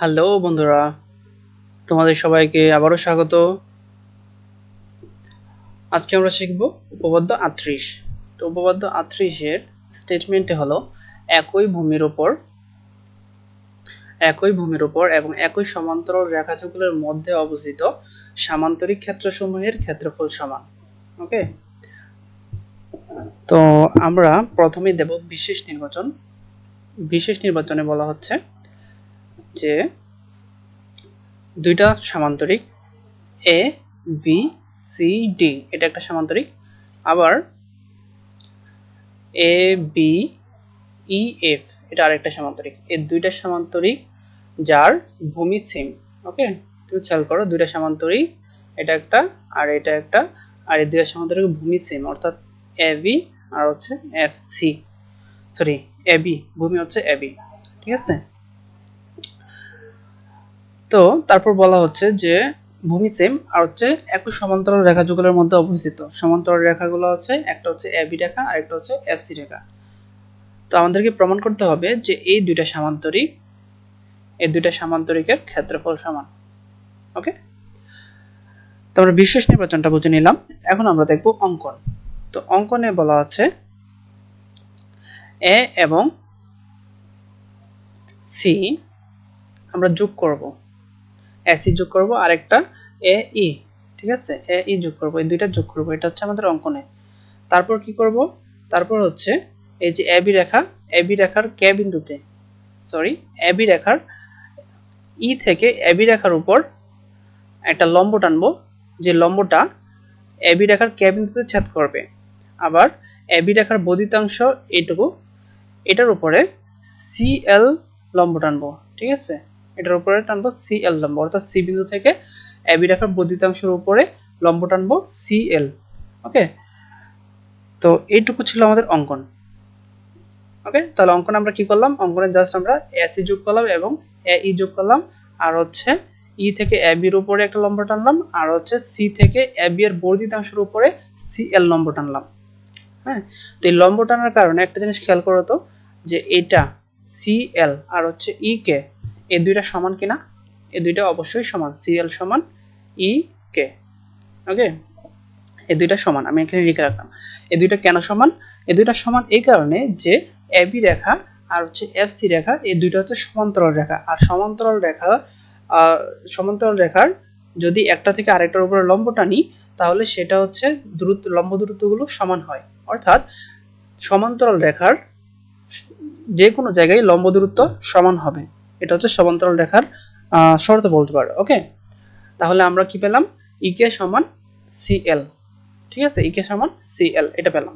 Hello বন্ধুরা, তোমাদের সবাইকে আবারও স্বাগত। আজকে আমরা শিখব উপপাদ্য 38। তো উপপাদ্য 38 এর স্টেটমেন্টে হলো একই ভূমির উপর এবং একই সমান্তরাল রেখাযুগলের মধ্যে অবস্থিত সামান্তরিক ক্ষেত্রসমূহের ক্ষেত্রফল সমান। ওকে, তো আমরা প্রথমেই দেব বিশেষ নির্বাচন। বিশেষ নির্বাচনে বলা হচ্ছে যে দুইটা সামান্তরিক এ বি সি ডি, এটা একটা সামান্তরিক, আবার এ বি ই এফ এটা আরেকটা সামান্তরিক। এই দুইটা সামান্তরিক যার ভূমি সেম। ওকে, তুমি খেয়াল করো, দুইটা সামান্তরিক, এটা একটা আর এটা একটা, আর এই দুইটা সামান্তরিক ভূমি সেম, অর্থাৎ এ বি আর হচ্ছে F C, sorry A B, ভূমি হচ্ছে এ বি। ঠিক আছে, তো তারপর বলা হচ্ছে যে ভূমি সেম আর হচ্ছে একই সমান্তরাল রেখা যুগলের মধ্যে অবস্থিত। সমান্তরাল রেখাগুলো হচ্ছে একটা হচ্ছে এ বি রেখা আর একটা হচ্ছে এফ সি রেখা। তো আমাদেরকে প্রমাণ করতে হবে যে এই দুইটা সামান্তরিকের ক্ষেত্রফল সমান। ওকে, তো আমরা বিশেষ নির্বাচনটা বুঝে নিলাম। এখন আমরা দেখব অঙ্কন। তো অঙ্কনে বলা আছে এ এবং সি আমরা যোগ করব, এসি যোগ করব আর একটা এ ই, ঠিক আছে, এ ই যোগ করব, এই দুইটা যোগ করব, এটা হচ্ছে আমাদের অঙ্কনে। তারপর কি করব, তারপর হচ্ছে এই যে এবি রেখার কে বিন্দুতে, সরি এবি রেখার ই থেকে এবি রেখার উপর একটা লম্ব টানবো, যে লম্বটা এবি রেখার কে বিন্দুতে ছেদ করবে। আবার এবি রেখার বর্ধিতাংশ এইটুকু, এটার উপরে সিএল লম্ব টানবো। ঠিক আছে, এটার উপরে টানবো সিএল লম্ব, অর্থাৎ সি বিন্দু থেকে এবি রেখার বর্ধিতাংশের উপরে লম্ব টানবো সিএল। ওকে, তো এইটুকু ছিল আমাদের অঙ্কন। ওকে, তাহলে অঙ্কনে আমরা কি করলাম, অঙ্কনে জাস্ট আমরা এসি যোগ করলাম এবং এ ই যোগ করলাম, আর হচ্ছে ই থেকে এ বির উপরে একটা লম্ব টানলাম, আর হচ্ছে সি থেকে এ বি এর বর্ধিতাংশের উপরে সি এল লম্ব টানলাম। হ্যাঁ, তো এই লম্ব টানার কারণে একটা জিনিস খেয়াল করো তো, যে এটা সি এল আর হচ্ছে ই কে, এই দুইটা সমান কিনা? এই দুইটা অবশ্যই সমান, সি এল সমান ই কে। ওকে, এই দুইটা সমান, আমি এখানে লিখে রাখলাম। এই দুইটা কেন সমান? এই দুইটা সমান এই কারণে যে এবি রেখা আর হচ্ছে এফসি রেখা, এই দুইটা হচ্ছে সমান্তরাল রেখা, আর সমান্তরাল রেখার যদি একটা থেকে আরেকটার উপরে লম্ব টানি, তাহলে সেটা হচ্ছে দূরত্ব, লম্ব দূরত্বগুলো সমান হয়। অর্থাৎ সমান্তরাল রেখার যে কোনো জায়গায় লম্ব দূরত্ব সমান হবে, এটা হচ্ছে সমান্তরাল রেখার শর্ত বলতে পারো। ওকে, তাহলে আমরা কি পেলাম, ইকে সমান সিএল। ঠিক আছে, ইকে সমান সিএল, এটা পেলাম।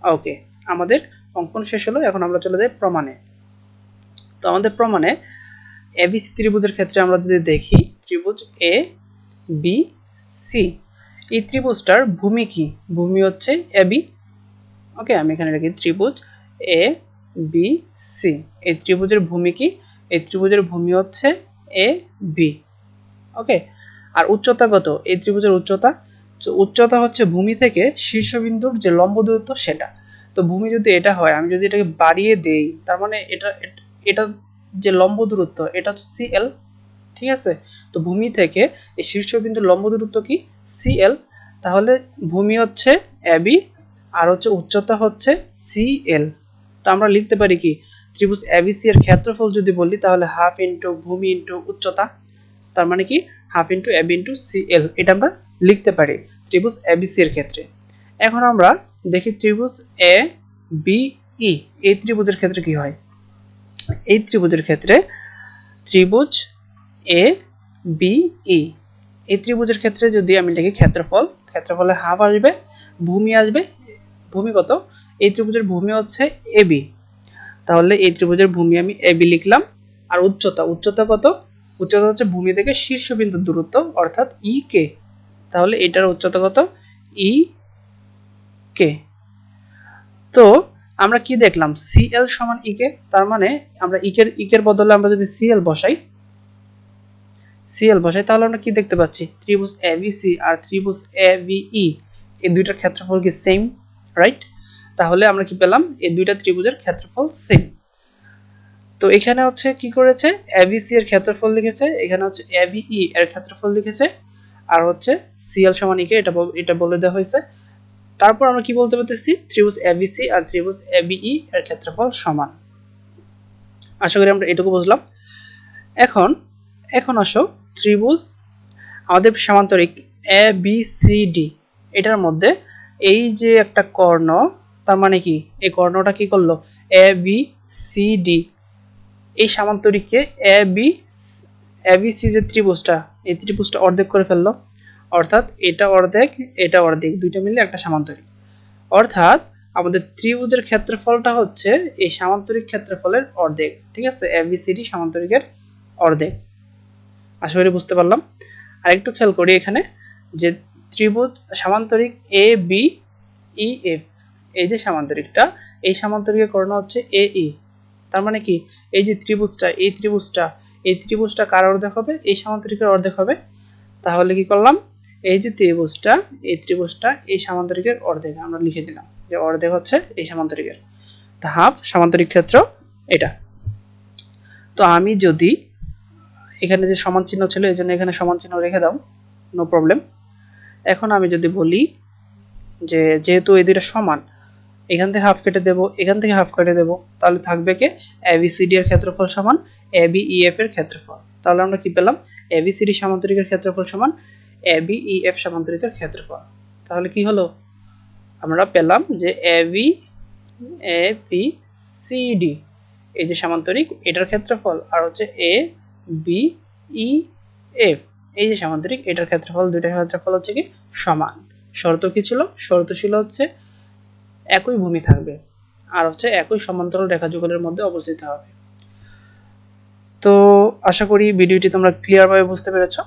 ওকে, আমাদের অঙ্কন শেষ হলো। এখন আমরা চলে যাই প্রমাণে। তো আমাদের প্রমাণে এবিসি ত্রিভুজের ক্ষেত্রে আমরা যদি দেখি, ত্রিভুজ এ বি সি, এই ত্রিভুজটার ভূমি কি? ভূমি হচ্ছে এবি। ওকে, আমি এখানে লিখি ত্রিভুজ এ বি সি, এই ত্রিভুজের ভূমি কি? এই ত্রিভুজের ভূমি হচ্ছে এ বি। ওকে, আর উচ্চতা কত এই ত্রিভুজের? উচ্চতা হচ্ছে ভূমি থেকে শীর্ষবিন্দুর যে লম্ব দূরত্ব সেটা। তো ভূমি যদি এটা হয়, আমি যদি এটাকে বাড়িয়ে দেই, তার মানে এটা যে লম্ব দূরত্ব এটা হচ্ছে সিএল। ঠিক আছে, তো ভূমি থেকে এই শীর্ষবিন্দুর লম্ব দূরত্ব কি? সিএল। তাহলে ভূমি হচ্ছে এবি আর হচ্ছে উচ্চতা হচ্ছে সিএল। তো আমরা লিখতে পারি কি, ত্রিভুজ এবিসি এর ক্ষেত্রফল যদি বলি, তাহলে হাফ ইন্টু ভূমি ইন্টু উচ্চতা, তার মানে কি half into AB into CL, এটা আমরা লিখতে পারি ত্রিভুজ এবিসি এর ক্ষেত্রে। এখন আমরা দেখি ত্রিভুজ এ বি ই, এই ত্রিভুজের ক্ষেত্রে কি হয়। এই ত্রিভুজের ক্ষেত্রে ত্রিভুজ এ বি ই, এই ত্রিভুজের ক্ষেত্রে যদি আমি লিখি ক্ষেত্রফল, ক্ষেত্রফলে হাফ আসবে, ভূমি আসবে। ভূমি কত? এই ত্রিভুজের ভূমি হচ্ছে এবি, তাহলে এই ত্রিভুজের ভূমি আমি এবি লিখলাম। আর উচ্চতা কত? উচ্চতা হচ্ছে ভূমি থেকে শীর্ষবিন্দুর দূরত্ব, অর্থাৎ ই কে। তাহলে এটার উচ্চতা কত? ই কে। তো আমরা কি দেখলাম, সিএল সমান ই কে, তার মানে আমরা ইকের বদলে আমরা যদি সিএল বসাই, তাহলে আমরা কি দেখতে পাচ্ছি, ত্রিভুজ এবিসি আর ত্রিভুজ এবিই, এই দুইটার ক্ষেত্রফল কি সেম, রাইট? তাহলে আমরা কি পেলাম, এই দুইটা ত্রিভুজের ক্ষেত্রফল সেম। তো এখানে হচ্ছে কি করেছে, এবিসি এর ক্ষেত্রফল লিখেছে, এখানে হচ্ছে এবিই এর ক্ষেত্রফল লিখেছে, আর হচ্ছে সিএল সমান ইকে এটা বলে দেওয়া হয়েছে। তারপর আমরা কি বলতে পারতেছি, ত্রিভুজ এবিসি আর ত্রিভুজ এবিই এর ক্ষেত্রফল সমান। আশা করি আমরা এটুকু বুঝলাম। এখন আসো ত্রিভুজ আমাদের সমান্তরিক এ বি সি ডি, এটার মধ্যে এই যে একটা কর্ণ, তার মানে কি এই কর্ণটা কি করলো, এ বি সি ডি এই সমান্তরিককে এ বি সি যে ত্রিভুজটা, এই ত্রিভুজটা অর্ধেক করে ফেললো। অর্থাৎ এটা অর্ধেক, এটা অর্ধেক, দুইটা মিলে একটা সমান্তরিক। অর্থাৎ আমাদের ত্রিভুজের ক্ষেত্রফলটা হচ্ছে এই সামান্তরিক ক্ষেত্রফলের অর্ধেক। ঠিক আছে, এবিসিডি সামান্তরিকের অর্ধেক। আশা করি বুঝতে পারলাম। আর একটু খেয়াল করি এখানে যে ত্রিভুজ সামান্তরিক এ বি ই এফ, এই যে সামান্তরিকটা, এই সামান্তরিকের কর্ণ হচ্ছে এ ই। তার মানে কি এই যে ত্রিভুজটা, এই ত্রিভুজটা কার অর্ধেক হবে, এই সামান্তরিকের অর্ধেক হবে। তাহলে কি করলাম, এই যে ত্রিভুজটা, এই ত্রিভুজটা এই সামান্তরিকের অর্ধেক আমরা লিখে দিলাম যে অর্ধেক হচ্ছে এই সামান্তরিকের, তা হাফ সামান্তরিক ক্ষেত্র এটা। তো আমি যদি এখানে যে সমান চিহ্ন ছিল এই জন্য এখানে সমান চিহ্ন রেখে দাও, নো প্রবলেম। এখন আমি যদি বলি যে যেহেতু এই দুইটা সমান, এখান থেকে হাফ কেটে দেব, এখান থেকে হাফ কেটে দেব, তাহলে থাকবে কি এবিসিডি এর ক্ষেত্রফল সমান এবিইএফ এর ক্ষেত্রফল। তাহলে আমরা কি পেলাম, এবিসিডি সামান্তরিকের ক্ষেত্রফল সমান এবিইএফ সামান্তরিকের ক্ষেত্রফল। তাহলে কি হলো, আমরা পেলাম যে এবিসিডি এই যে সামান্তরিক এটার ক্ষেত্রফল, আর হচ্ছে এবিইএফ এই যে সামান্তরিক এটার ক্ষেত্রফল, দুইটার ক্ষেত্রফল হচ্ছে কি সমান। শর্ত কি ছিল, শর্ত ছিল হচ্ছে একই ভূমি থাকবে আর হচ্ছে একই সমান্তরাল রেখা যুগলের মধ্যে অবস্থিত হবে। তো আশা করি ভিডিওটি তোমরা ক্লিয়ারভাবে বুঝতে পেরেছো।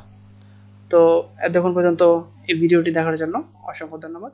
তো এতক্ষণ পর্যন্ত এই ভিডিওটি দেখার জন্য অসংখ্য ধন্যবাদ।